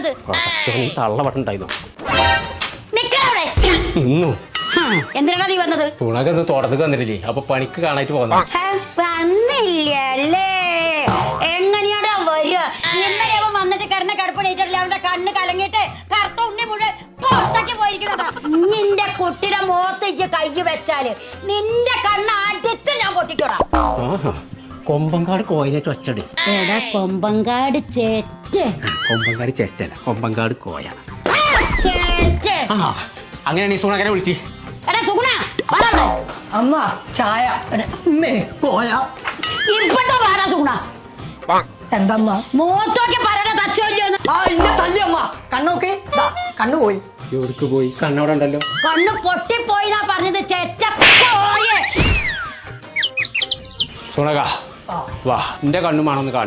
വന്നത്? തള്ള പട്ടുണ്ടായിരുന്നു. എന്തിനാണ് നീ വന്നത്? തുണക്കൊന്ന് തോട്ടത്തേക്ക് വന്നിട്ടില്ലേ, അപ്പൊ പണിക്ക് കാണായിട്ട് പോകുന്ന വന്നില്ലേ? എങ്ങനെയാടാ വരിക? ഇന്നലെ അവൻ വന്നിട്ട് കിടന്ന കിടപ്പണിട്ടില്ല, അവന്റെ കണ്ണ് കലങ്ങിട്ട് കറുത്ത ഉണ്ണി മുഴുവൻ പുറത്തേക്ക് പോയിരിക്കണതാ. നിന്റെ കുട്ടിയുടെ മുഖത്ത് കൈ വെച്ചാല് നിന്റെ കണ്ണ് അടുത്ത് ഞാൻ പൊട്ടിക്കോടാ. കൊമ്പങ്കാട് കോയനേറ്റ് ഒച്ചടി. എടാ കൊമ്പങ്കാട് ചേറ്റ്. കൊമ്പങ്കാട് ചേറ്റല്ല, കൊമ്പങ്കാട് കോയ. ചേറ്റ്. അങ്ങനെയാണ് ഈ സുണകനെ വിളിച്ച്. എടാ സുഗുണ അമ്മ ചായ കോയ ഇപ്പട്ടോ പാടാ സുഗുണ. എന്തമ്മ മൂത്തോക്കെ പറയണ തച്ചോല്ലോന്ന്. ഇന്ന തല്ലി അമ്മ. കണ്ണൊക്കെ കണ്ണു പോയി. എവിടേക്ക് പോയി? കണ്ണവിടെ ഉണ്ടല്ലോ. കണ്ണ് പൊട്ടിപ്പോയിന്നാ പറഞ്ഞത്. ചേറ്റ സുണക വാ, എന്റെ കണ്ണുമാണൊന്ന് കാണും.